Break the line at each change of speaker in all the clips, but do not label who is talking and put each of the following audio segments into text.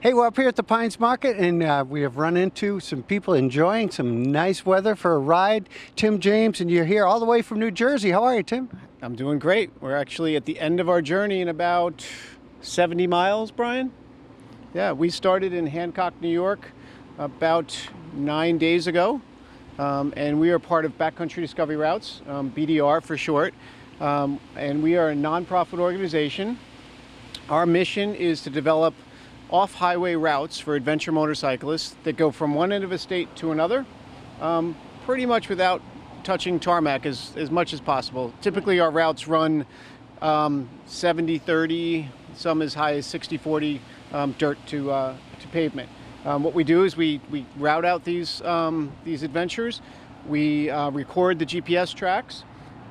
Hey, we're up here at the Pines Market, and we have run into some people enjoying some nice weather for a ride. Tim James, and you're here all the way from New Jersey. How are you, Tim?
I'm doing great. We're actually at the end of our journey in about 70 miles, Brian. Yeah, we started in Hancock, New York about 9 days ago, and we are part of Backcountry Discovery Routes, BDR for short, and we are a nonprofit organization. Our mission is to develop off-highway routes for adventure motorcyclists that go from one end of a state to another, pretty much without touching tarmac as much as possible. Typically our routes run 70-30, some as high as 60-40 dirt to pavement. What we do is we route out these adventures. We record the GPS tracks.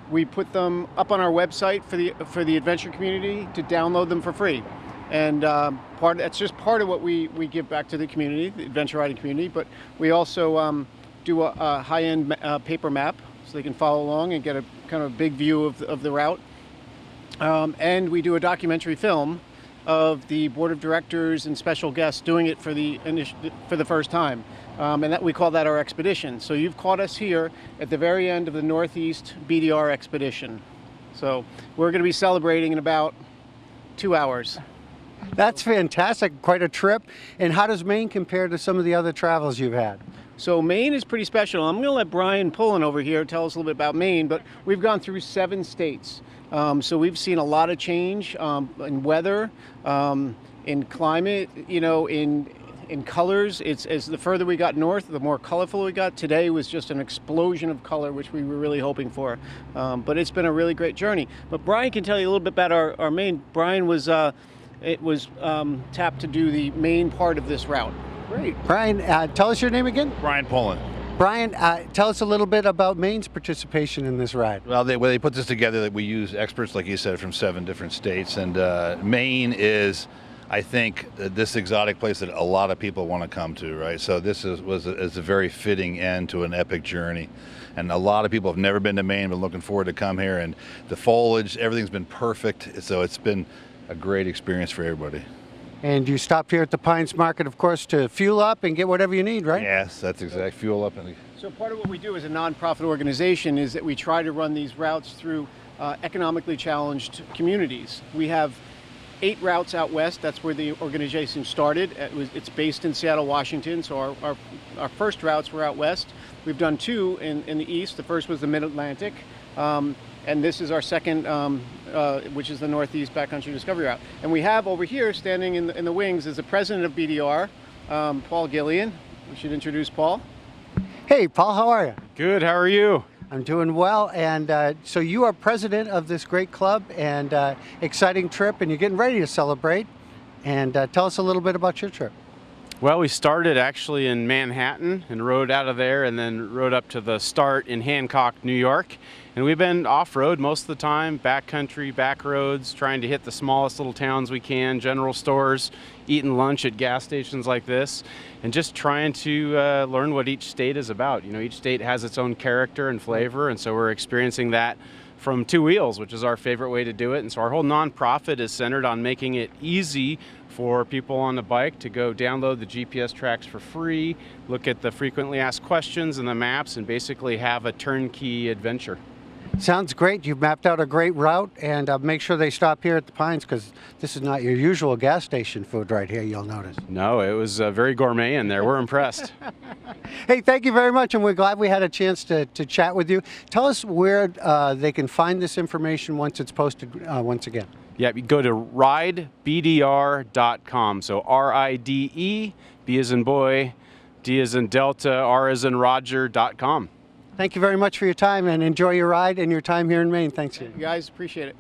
We put them up on our website for the adventure community to download them for free. And that's just part of what we give back to the community, the adventure riding community. But we also do a high-end paper map so they can follow along and get a kind of big view of the route. And we do a documentary film of the board of directors and special guests doing it for the first time. And that we call that our expedition. So you've caught us here at the very end of the Northeast BDR expedition. So we're going to be celebrating in about 2 hours.
That's fantastic, quite a trip. And how does Maine compare to some of the other travels you've had?
So Maine is pretty special. I'm going to let Brian Pullen over here tell us a little bit about Maine, but we've gone through 7 states. So we've seen a lot of change in weather, in climate, in colors. It's as the further we got north, the more colorful we got. Today was just an explosion of color, which we were really hoping for. But it's been a really great journey. But Brian can tell you a little bit about our Maine. Brian was tapped to do the main part of this route.
Great. Brian, tell us your name again.
Brian Pullen.
Brian, tell us a little bit about Maine's participation in this ride.
Well, they put this together that we use experts, like you said, from 7 different states. And Maine is, I think, this exotic place that a lot of people want to come to, right? So this is a very fitting end to an epic journey. And a lot of people have never been to Maine, but looking forward to come here. And the foliage, everything's been perfect. So it's been a great experience for everybody.
And you stopped here at the Pines Market, of course, to fuel up and get whatever you need, right?
Yes, that's exact. Fuel up.
So part of what we do as a nonprofit organization is that we try to run these routes through economically challenged communities. We have 8 routes out west. That's where the organization started. It's based in Seattle, Washington. So our first routes were out west. We've done 2 in the east. The first was the Mid-Atlantic. And this is our second, which is the Northeast Backcountry Discovery Route. And we have over here, standing in the wings, is the president of BDR, Paul Gillian. We should introduce Paul.
Hey, Paul, how are you?
Good, how are you?
I'm doing well, and so you are president of this great club and exciting trip, and you're getting ready to celebrate. And tell us a little bit about your trip.
Well, we started actually in Manhattan and rode out of there and then rode up to the start in Hancock, New York. And we've been off-road most of the time, backcountry, back roads, trying to hit the smallest little towns we can, general stores, eating lunch at gas stations like this, and just trying to learn what each state is about. You know, each state has its own character and flavor, and so we're experiencing that from 2 wheels, which is our favorite way to do it. And so our whole nonprofit is centered on making it easy for people on the bike to go download the GPS tracks for free, look at the frequently asked questions and the maps, and basically have a turnkey adventure.
Sounds great. You've mapped out a great route, and make sure they stop here at the Pines, because this is not your usual gas station food right here, you'll notice.
No, it was very gourmet in there. We're impressed.
Hey, thank you very much, and we're glad we had a chance to chat with you. Tell us where they can find this information once it's posted once again.
Yeah, you go to ridebdr.com. So R-I-D-E, B as in boy, D as in Delta, R as in Roger.com.
Thank you very much for your time, and enjoy your ride and your time here in Maine. Thanks.
You guys, appreciate it.